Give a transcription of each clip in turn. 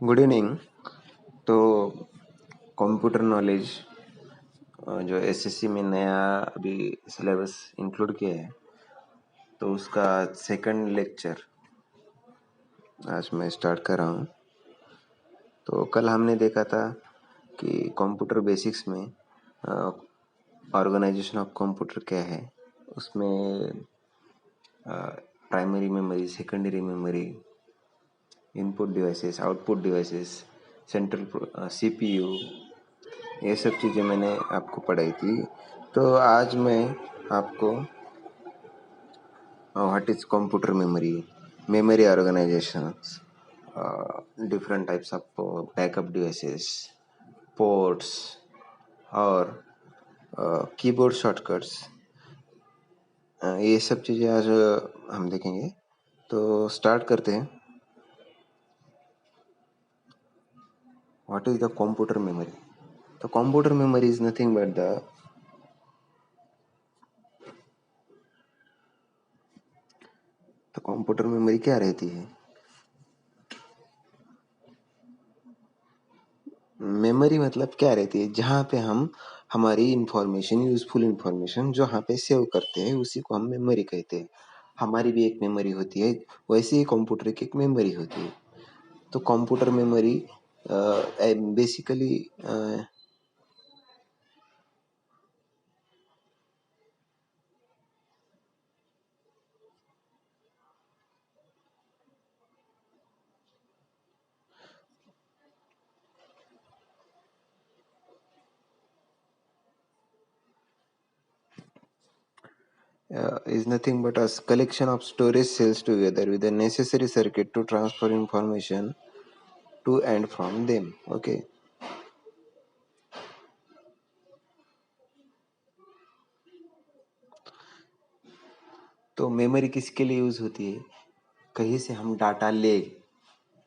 Good evening. तो computer knowledge जो SSC में नया अभी सिलेबस इंक्लूड किया है, तो उसका सेकंड लेक्चर आज मैं स्टार्ट कर रहा हूँ। तो कल हमने देखा था कि कंप्यूटर बेसिक्स में ऑर्गेनाइजेशन ऑफ कंप्यूटर क्या है, उसमें primary memory, secondary memory, input devices, output devices, central CPU, ये सब चीज़ें मैंने आपको पढ़ाई थी। तो आज मैं आपको what is computer memory, memory organisations, different types of backup devices, ports और कीबोर्ड शॉर्टकट्स, ये सब चीज़ें आज हम देखेंगे। तो स्टार्ट करते हैं। What is the computer memory? तो computer memory is nothing but तो कंप्यूटर मेमोरी क्या रहती है? मेमोरी मतलब क्या रहती है? जहाँ पे हम हमारी इंफॉर्मेशन, यूजफुल इंफॉर्मेशन जो यहाँ पे सेव करते हैं, उसी को हम मेमोरी कहते हैं। हमारी भी एक मेमोरी होती है, वैसे ही कंप्यूटर की एक मेमोरी होती है। तो computer memory basically is nothing but a collection of storage cells together with the necessary circuit to transfer information to and from them. Okay. तो मेमोरी किसके लिए यूज होती है? कहीं से हम डाटा ले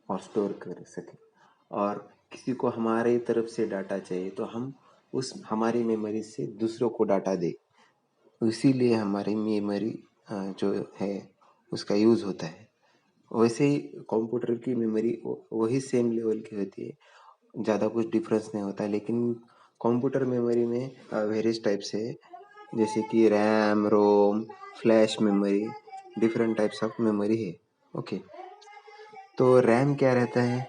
और स्टोर कर सके, और किसी को हमारे तरफ से डाटा चाहिए तो हम उस हमारी मेमोरी से दूसरों को डाटा दे, इसीलिए हमारी मेमोरी जो है उसका यूज होता है। वैसे ही कंप्यूटर की मेमोरी वही सेम लेवल की होती है, ज़्यादा कुछ डिफरेंस नहीं होता है। लेकिन कंप्यूटर मेमोरी में वेरियस टाइप्स है, जैसे कि RAM, ROM, flash memory, different types of memory है। ओके। तो रैम क्या रहता है?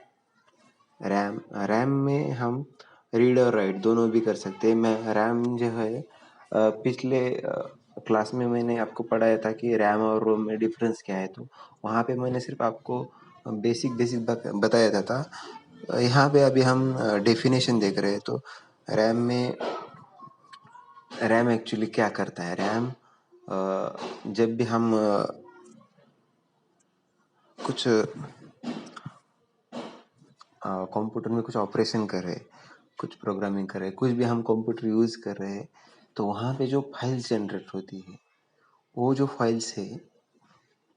रैम रैम में हम रीड और राइट दोनों भी कर सकते हैं। मैं रैम जो है पिछले क्लास में मैंने आपको पढ़ाया था कि रैम और रोम में डिफरेंस क्या है। तो वहाँ पे मैंने सिर्फ आपको बेसिक बताया था। यहाँ पे अभी हम डेफिनेशन देख रहे हैं। तो रैम में रैम एक्चुअली क्या करता है? रैम जब भी हम कुछ कंप्यूटर में कुछ ऑपरेशन कर रहे हैं, कुछ प्रोग्रामिंग कर रहे हैं, कुछ भी हम कंप्यूटर यूज़ कर रहे हैं, तो वहाँ पे जो फाइल्स जनरेट होती है, वो जो फाइल्स है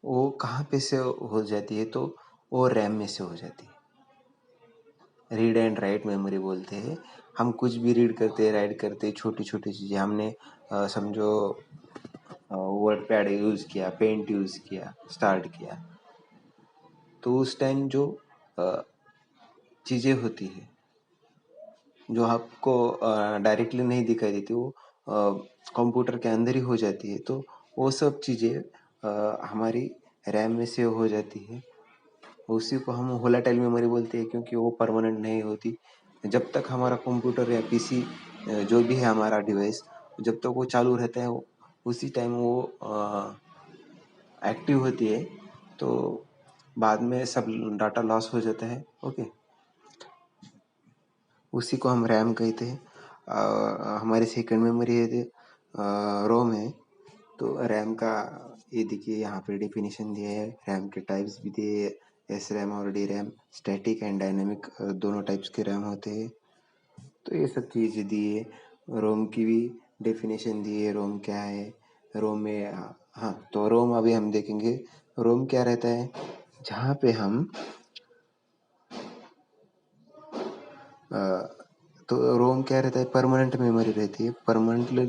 वो कहाँ पे से हो जाती है? तो वो रैम में से हो जाती है। रीड एंड राइट मेमोरी बोलते हैं। हम कुछ भी रीड करते हैं, राइट करते हैं, छोटी छोटी चीज़ें हमने समझो वर्ड पैड यूज़ किया, पेंट यूज़ किया, स्टार्ट किया, तो उस टाइम जो चीज़ें होती है जो आपको डायरेक्टली नहीं दिखाई देती, वो कंप्यूटर के अंदर ही हो जाती है। तो वो सब चीज़ें हमारी रैम में सेव हो जाती है। उसी को हम वोलेटाइल मेमोरी बोलते हैं, क्योंकि वो परमानेंट नहीं होती। जब तक हमारा कंप्यूटर या पीसी जो भी है हमारा डिवाइस, जब तक वो चालू रहता है, उसी टाइम वो एक्टिव होती है। तो बाद में सब डाटा लॉस हो जाता है। ओके। उसी को हम रैम कहते हैं। हमारी सेकंड मेमोरी है रोम है। तो रैम का ये देखिए, यहाँ पे डेफिनेशन दिया है। रैम के टाइप्स भी दिए, एस रैम और D RAM, static and dynamic दोनों टाइप्स के रैम होते हैं। तो ये सब चीज़ें दी है। रोम की भी डेफिनेशन दी है, रोम क्या है। रोम में हाँ, तो रोम अभी हम देखेंगे। रोम क्या रहता है? जहाँ पे हम तो रोम क्या रहता है? परमानेंट मेमोरी रहती है। परमानेंटली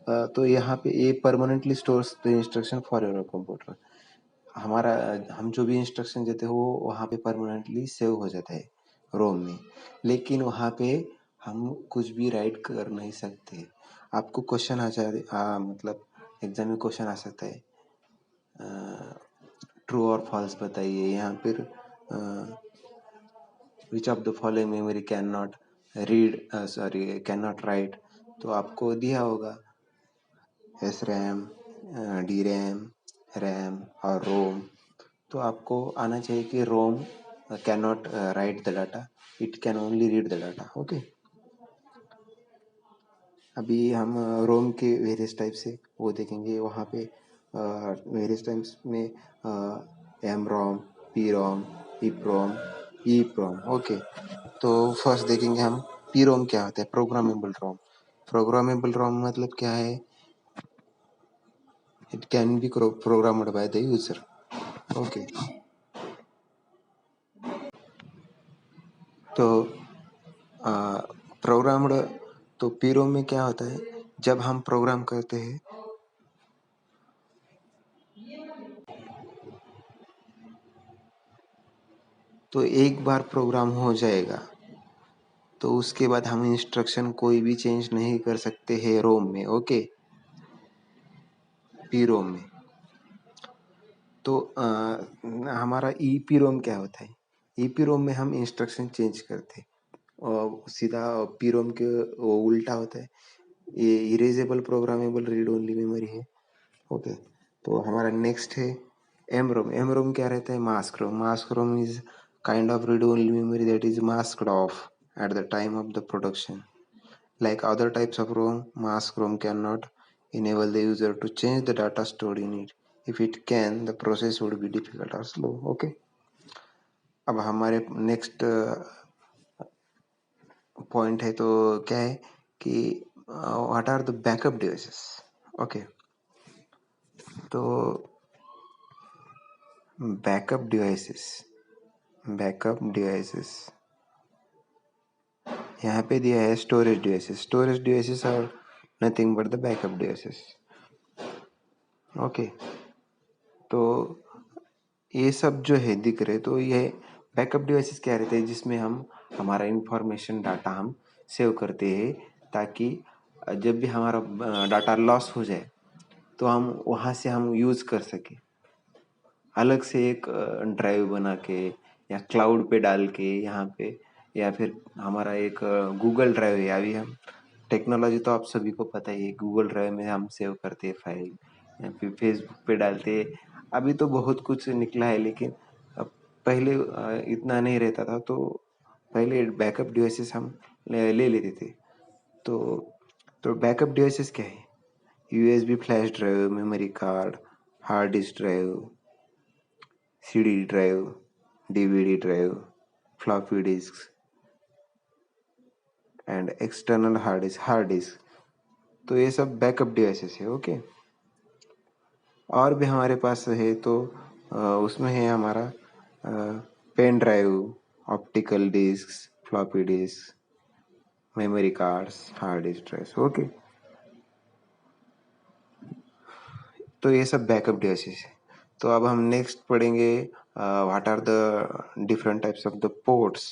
तो यहाँ पे ये permanently stores the instruction for your computer. हमारा हम जो भी इंस्ट्रक्शन देते हैं वो वहाँ पे परमानेंटली सेव हो जाता है। रोम में, लेकिन वहाँ पे हम कुछ भी राइट कर नहीं सकते। आपको क्वेश्चन मतलब एग्जाम में क्वेश्चन आ सकता है, ट्रू और फॉल्स बताइए। यहाँ पर which of the following memory can not can not write, तो आपको दिया होगा S RAM, D RAM, RAM और रोम। तो आपको आना चाहिए कि ROM can not write the data, it can only read the data. Okay, अभी हम रोम के वेरियस टाइप से वो देखेंगे। वहाँ पे वेरियस टाइप्स में एम रोम, पी रोम, ईप्रोम, ई प्रोम। ओके, तो फर्स्ट देखेंगे हम पी रोम क्या होता है, प्रोग्रामेबल रोम। प्रोग्रामेबल रोम मतलब क्या है, it can be programmed by the user. Okay, तो प्रोग्राम्ड, तो पी रोम में क्या होता है, जब हम प्रोग्राम करते हैं तो एक बार प्रोग्राम हो जाएगा, तो उसके बाद हम इंस्ट्रक्शन कोई भी चेंज नहीं कर सकते हैं रोम में। ओके, पी रोम में। तो हमारा ई पी रोम क्या होता है, ई पी रोम में हम इंस्ट्रक्शन चेंज करते हैं, और सीधा पी रोम के वो उल्टा होता है, ये erasable programmable read only memory है। ओके, तो हमारा नेक्स्ट है एम रोम। एम रोम क्या रहता है, mask ROM. Mask ROM is kind of read only memory that is masked off at the time of the production. Like other types of ROM, mask ROM cannot enable the user to change the data stored in it. If it can, the process would be difficult or slow. Okay. अब हमारे next point है, तो क्या है कि what are the backup devices. Okay, तो backup devices यहाँ पे दिया है storage devices. Storage devices are nothing but the backup devices. Okay, तो ये सब जो है दिख रहे, तो ये बैकअप डिवाइसेस क्या रहते हैं, जिसमें हम हमारा इंफॉर्मेशन डाटा हम सेव करते हैं, ताकि जब भी हमारा डाटा लॉस हो जाए तो हम वहाँ से हम यूज़ कर सके, अलग से एक ड्राइव बना के या क्लाउड पे डाल के यहाँ पे, या फिर हमारा एक गूगल ड्राइव है। अभी हम टेक्नोलॉजी तो आप सभी को पता ही है, गूगल ड्राइव में हम सेव करते हैं फाइल, या फिर फेसबुक पे डालते हैं। अभी तो बहुत कुछ निकला है, लेकिन पहले इतना नहीं रहता था, तो पहले बैकअप डिवाइसेस हम ले लेते थे। तो बैकअप डिवाइसेस क्या है, USB flash drive, memory card, hard disk drive, CD drive, DVD drive, floppy disk and external hard disk. तो ये सब बैकअप डिवाइसेस है। ओके, और भी हमारे पास है, तो उसमें है हमारा pen drive, optical disk, floppy disk, memory cards, hard disk drive. Okay, तो ये सब बैकअप डिवाइसेस है। तो अब हम नेक्स्ट पढ़ेंगे what are the different types of the ports.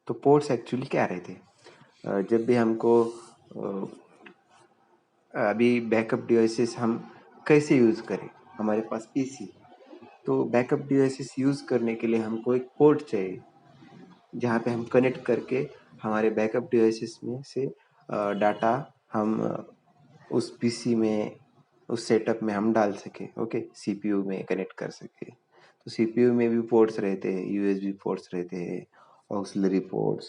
तो पोर्ट्स एक्चुअली क्या रहते हैं, जब भी हमको अभी बैकअप डिवाइसेस हम कैसे यूज़ करें, हमारे पास पीसी, तो बैकअप डिवाइसेस यूज़ करने के लिए हमको एक पोर्ट चाहिए, जहाँ पे हम कनेक्ट करके हमारे बैकअप डिवाइसेस में से डाटा हम उस पीसी में, उस सेटअप में हम डाल सके। ओके, सीपीयू में कनेक्ट कर सके। तो सीपीयू में भी पोर्ट्स रहते हैं, यूएसबी पोर्ट्स रहते हैं, ऑक्सिलरी पोर्ट्स,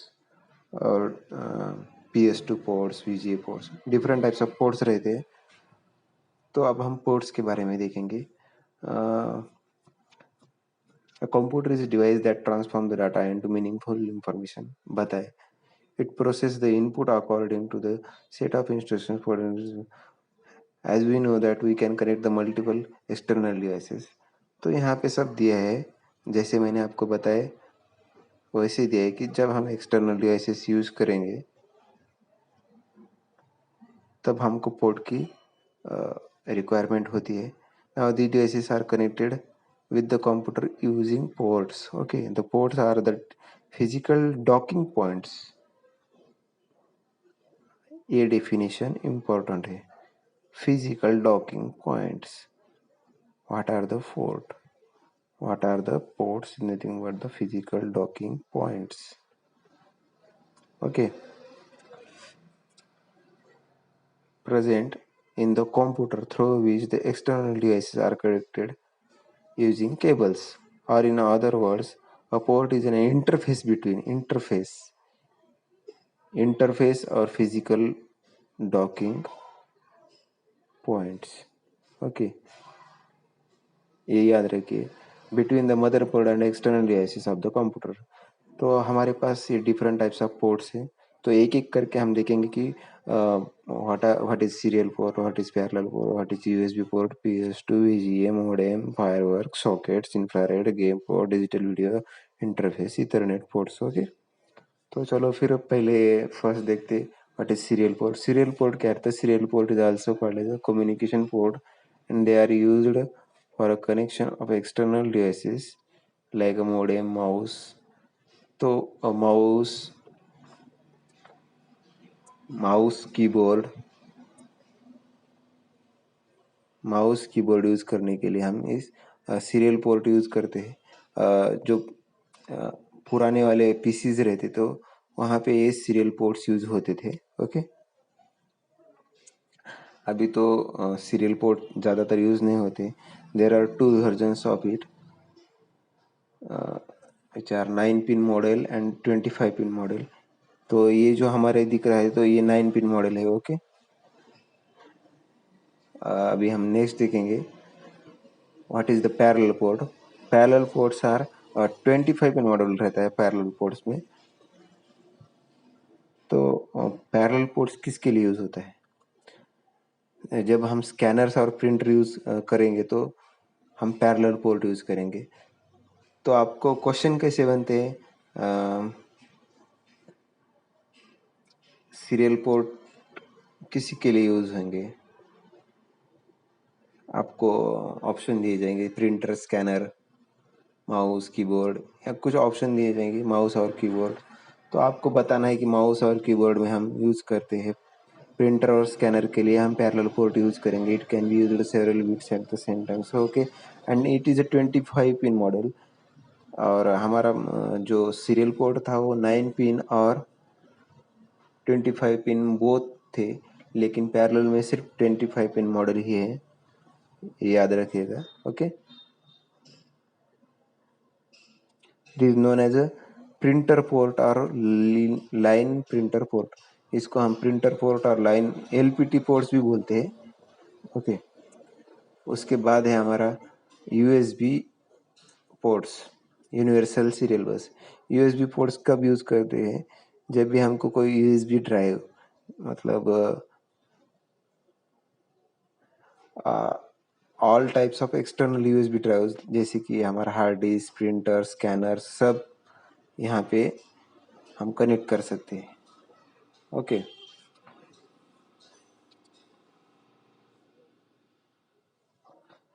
और PS2 ports, VGA ports, different types of ports रहते हैं। तो अब हम पोर्ट्स के बारे में देखेंगे। A computer is a device that transforms the data into meaningful information. बताए, it processes the input according to the set of instructions for as we know that we can connect the multiple external devices. तो यहाँ पे सब दिया है, जैसे मैंने आपको बताया वैसे दिया है कि जब हम एक्सटर्नल डिवाइसेस यूज करेंगे तब हमको पोर्ट की रिक्वायरमेंट होती है। Now the devices are connected with the computer using ports. Okay, the ports are the physical docking points, ये डेफिनेशन इंपॉर्टेंट है। Physical docking points, what are the port, what are the ports? Nothing but the physical docking points. Okay, present in the computer through which the external devices are connected using cables, or in other words, a port is an interface between interface or physical docking points. Okay, ये याद रखिए, between the motherboard and external devices of the computer. तो हमारे पास ये different types of ports हैं, तो एक एक करके हम देखेंगे कि what is serial port, what is parallel port, what is USB port, PS2, VGA, modem, firework, sockets, infrared, game port, digital video interface, ethernet ports. Okay, तो चलो फिर पहले फर्स्ट देखते what is serial port. Serial port क्या है? Serial port is also called as a communication port and they are used for a connection of external devices like a modem, mouse। तो mouse keyboard use करने के लिए हम इस serial port use करते हैं। जो पुराने वाले पीसीज रहते तो वहाँ पे ये सीरियल पोर्ट्स यूज होते थे। ओके, अभी तो सीरियल पोर्ट ज़्यादातर यूज नहीं होते। There are 2 versions of it, which are 9 pin model and 25 pin model. तो ये जो हमारे दिख रहा है तो ये 9 पिन मॉडल है। ओके, अभी हम नेक्स्ट देखेंगे what is the parallel port. Parallel ports are 25 pin model रहता है पैरेलल पोर्ट्स में। तो पैरेलल पोर्ट्स किसके लिए यूज होता है? जब हम स्कैनर्स और प्रिंटर यूज करेंगे तो हम पैरेलल पोर्ट यूज करेंगे। तो आपको क्वेश्चन कैसे बनते हैं? सीरियल पोर्ट किसी के लिए यूज होंगे? आपको ऑप्शन दिए जाएंगे, प्रिंटर, स्कैनर, माउस, कीबोर्ड, या कुछ ऑप्शन दिए जाएंगे माउस और कीबोर्ड। तो आपको बताना है कि माउस और कीबोर्ड में हम यूज करते हैं। प्रिंटर और स्कैनर के लिए हम पैरेलल पोर्ट यूज करेंगे। It can be used several bits at the same time. So okay, and it is a 25 pin model. और हमारा जो सीरियल पोर्ट था वो 9 पिन और 25 पिन बोथ थे, लेकिन पैरेलल में सिर्फ 25 पिन मॉडल ही है, याद रखिएगा। Okay, it is known as a printer port और लाइन प्रिंटर पोर्ट। इसको हम प्रिंटर पोर्ट और लाइन LPT पोर्ट्स भी बोलते हैं। ओके, उसके बाद है हमारा USB ports, universal serial bus. USB ports कब यूज करते हैं? जब भी हमको कोई USB ड्राइव, मतलब all types of external USB drives, जैसे कि हमारा हार्ड डिस्क, प्रिंटर, स्कैनर, सब यहाँ पे हम कनेक्ट कर सकते हैं। ओके,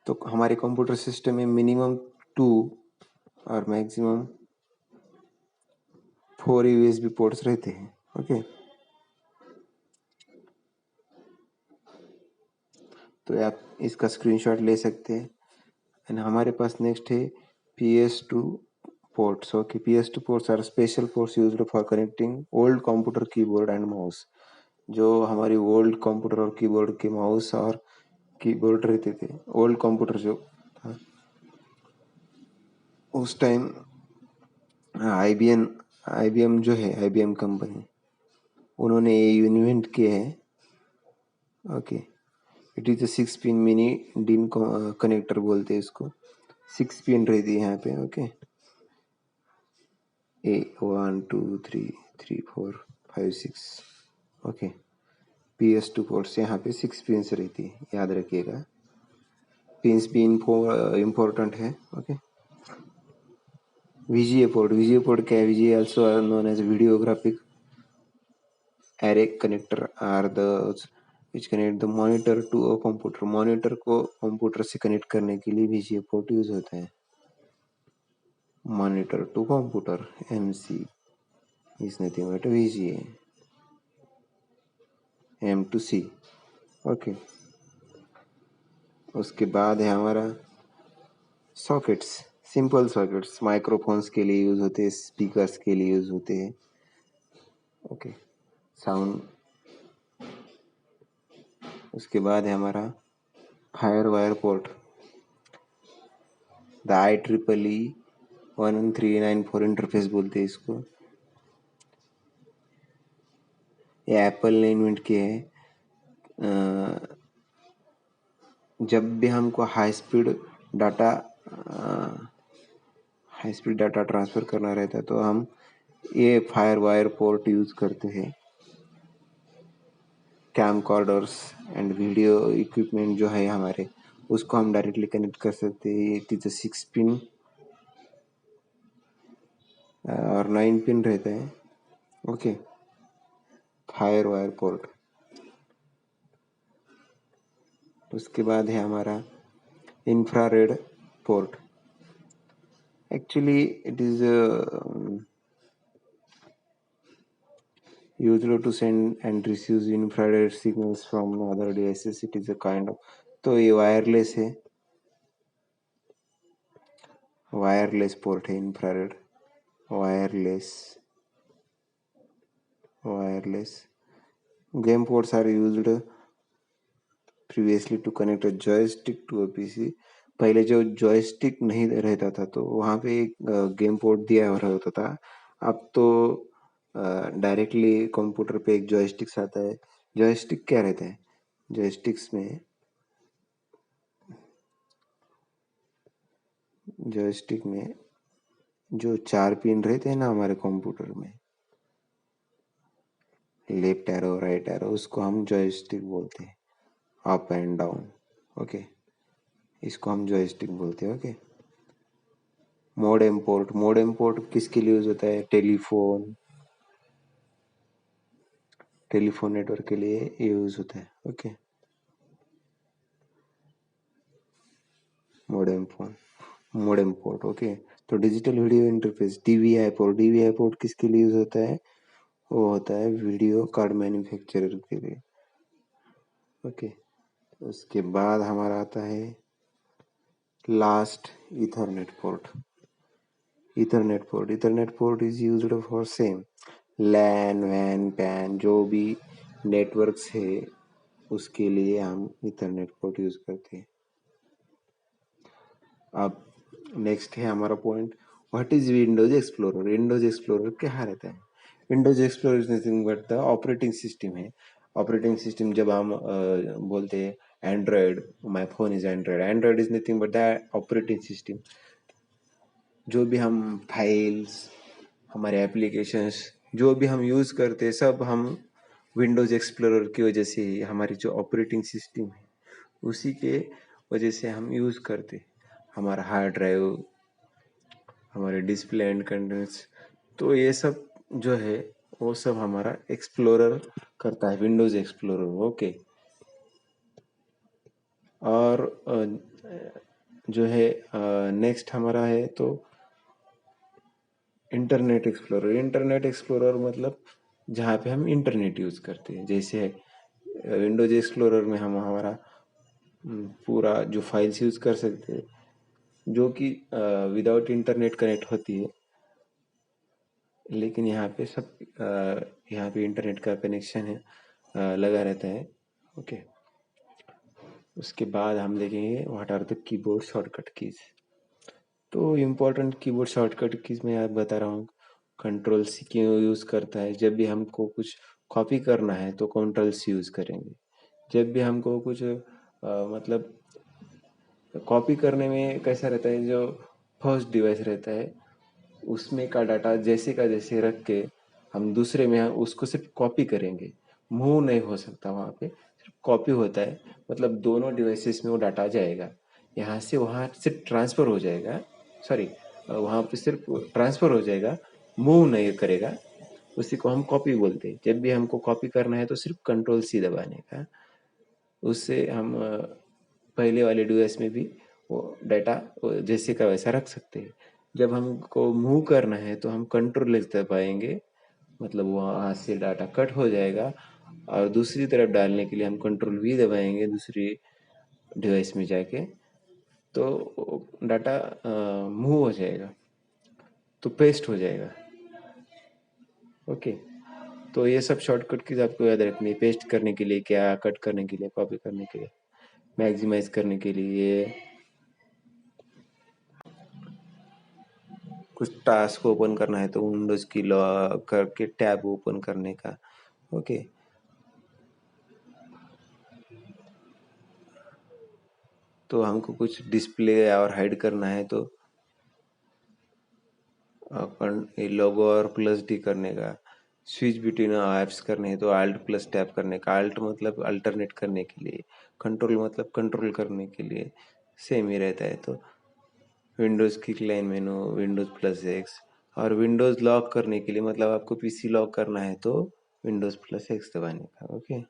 तो हमारे कंप्यूटर सिस्टम में मिनिमम 2 और मैक्सिमम 4 USB पोर्ट्स रहते हैं। ओके, तो आप इसका स्क्रीनशॉट ले सकते हैं। एंड हमारे पास नेक्स्ट है PS2 ports। Okay, PS2 ports are special ports used for connecting old computer keyboard and mouse। जो हमारी ओल्ड कंप्यूटर और कीबोर्ड के माउस और कीबोर्ड रहते थे, ओल्ड कंप्यूटर जो था उस टाइम, IBM जो है, IBM कंपनी, उन्होंने ये इन्वेंट किए हैं। Okay, it is 6 pin mini डिन कनेक्टर बोलते हैं इसको। 6 पिन रहती है यहाँ पे। ओके, 1 2 3 3 4 5 6। ओके, PS2 पोर्ट्स यहाँ पे 6 पिन्स रहती है, याद रखिएगा। पिन्स भी इम्पोर्टेंट है। ओके, VGA पोर्ट क्या है? VGA also known as video graphic array connector are those which connect the monitor to a computer। Monitor को कंप्यूटर से कनेक्ट करने के लिए VGA पोर्ट यूज होता है। monitor to computer, MC is nothing but VGA, M to C. Okay उसके बाद है हमारा सॉकेट्स, सिंपल सॉकेट्स, माइक्रोफोन्स के लिए यूज होते हैं, स्पीकर्स के लिए यूज होते हैं। Okay sound. उसके बाद है हमारा fire wire port, the IEEE 11394 interface बोलते हैं इसको। ये एप्पल ने इन्वेंट किए हैं। जब भी हमको हाई स्पीड डाटा ट्रांसफ़र करना रहता है तो हम ये फायर वायर पोर्ट यूज़ करते हैं। कैमकॉर्डर्स एंड वीडियो इक्विपमेंट जो है हमारे, उसको हम डायरेक्टली कनेक्ट कर सकते हैं। इट इज़ 6 पिन और 9 पिन रहता है। Okay fire wire port. उसके बाद है हमारा infrared port. Actually it is used to send and receive infrared signals from other devices. It is a kind of, तो ये वायरलेस है, वायरलेस पोर्ट है infrared, wireless game ports are used previously to connect a joystick to a PC. पहले जो joystick नहीं रहता था तो वहाँ पे एक गेम पोर्ट दिया होता था। अब तो डायरेक्टली कंप्यूटर पे एक जॉयस्टिक्स आता है। जॉयस्टिक क्या रहता है? जॉयस्टिक्स में जो 4 पिन रहते हैं ना हमारे कंप्यूटर में, लेफ्ट एरो राइट एरो, उसको हम जॉयस्टिक बोलते हैं। अप एंड डाउन, ओके, इसको हम जॉयस्टिक बोलते हैं। ओके मोडेम पोर्ट किसके लिए यूज होता है? टेलीफोन नेटवर्क के लिए यूज होता है। Okay modem port. ओके तो digital video interface, DVI port किसके लिए यूज होता है? वो होता है वीडियो कार्ड मैन्युफैक्चरर के लिए। ओके उसके बाद हमारा आता है last ethernet port. Ethernet port is used for same LAN वैन पैन, जो भी नेटवर्क्स है उसके लिए हम इथरनेट पोर्ट यूज करते हैं। अब नेक्स्ट है हमारा point, what is Windows explorer. Windows explorer क्या रहता है? Windows explorer is nothing but the operating system है। ऑपरेटिंग सिस्टम जब हम बोलते हैं Android, my phone is Android is nothing but the operating system. जो भी हम फाइल्स, हमारे एप्लीकेशंस, जो भी हम यूज़ करते हैं सब हम विंडोज़ एक्सप्लोरर की वजह से ही, हमारी जो ऑपरेटिंग सिस्टम है उसी के वजह से हम यूज़ करते। हमारा हार्ड ड्राइव, हमारे डिस्प्ले एंड कंटेंट्स, तो ये सब जो है वो सब हमारा एक्सप्लोरर करता है, विंडोज़ एक्सप्लोरर। ओके और जो है नेक्स्ट हमारा है तो इंटरनेट एक्सप्लोरर मतलब जहाँ पे हम इंटरनेट यूज़ करते हैं। जैसे विंडोज एक्सप्लोरर में हम हमारा पूरा जो फाइल्स यूज़ कर सकते हैं जो कि विदाउट इंटरनेट कनेक्ट होती है, लेकिन यहाँ पे सब यहाँ पे इंटरनेट का कनेक्शन है, लगा रहता है। ओके उसके बाद हम देखेंगे what are the keyboard shortcut keys. तो इम्पोर्टेंट कीबोर्ड शॉर्टकट कीज़ मैं आप बता रहा हूँ। कंट्रोल सी क्यों यूज़ करता है? जब भी हमको कुछ कॉपी करना है तो कंट्रोल सी यूज़ करेंगे। जब भी हमको कुछ मतलब कॉपी करने में कैसा रहता है, जो फर्स्ट डिवाइस रहता है उसमें का डाटा जैसे का जैसे रख के हम दूसरे में उसको सिर्फ कॉपी करेंगे, मूव नहीं हो सकता। वहाँ पे सिर्फ कॉपी होता है, मतलब दोनों डिवाइसेस में वो डाटा जाएगा, यहाँ से वहाँ सिर्फ ट्रांसफ़र हो जाएगा। सॉरी वहाँ पे सिर्फ ट्रांसफ़र हो जाएगा, मूव नहीं करेगा। उसी को हम कॉपी बोलते हैं। जब भी हमको कॉपी करना है तो सिर्फ कंट्रोल सी दबाने का, उससे हम पहले वाले डिवाइस में भी वो डाटा जैसे का वैसा रख सकते हैं। जब हमको मूव करना है तो हम कंट्रोल एस दबाएंगे, मतलब वहाँ से डाटा कट हो जाएगा, और दूसरी तरफ डालने के लिए हम कंट्रोल वी दबाएंगे दूसरी डिवाइस में जाके, तो डाटा मूव हो जाएगा, तो पेस्ट हो जाएगा। ओके, तो ये सब शॉर्टकट कीज आपको याद रखनी है। पेस्ट करने के लिए क्या, कट करने के लिए, कॉपी करने के लिए, मैक्सिमाइज करने के लिए, कुछ टास्क ओपन करना है तो विंडोज की लॉक करके टैब ओपन करने का। ओके, तो हमको कुछ डिस्प्ले और हाइड करना है तो अपन लोगो और प्लस डी करने का। स्विच बिटवीन ऐप्स करने हैं तो अल्ट प्लस टैप करने का। अल्ट मतलब अल्टरनेट करने के लिए, कंट्रोल मतलब कंट्रोल करने के लिए, सेम ही रहता है। तो विंडोज की लाइन मेनू, विंडोज प्लस एक्स, और विंडोज लॉक करने के लिए मतलब आपको पीसी लॉक करना है तो विंडोज प्लस एक्स दबाने का। ओके,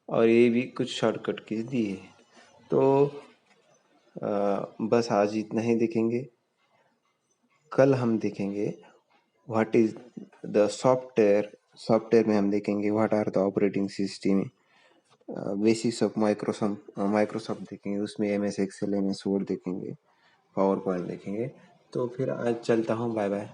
और ये भी कुछ शॉर्टकट कीज दी है। तो बस आज इतना ही देखेंगे। कल हम देखेंगे what is the software. Software में हम देखेंगे what are the operating system, basics of Microsoft देखेंगे, उसमें M S Excel, M S Word देखेंगे, पावर पॉइंट देखेंगे। तो फिर आज चलता हूँ, बाय बाय।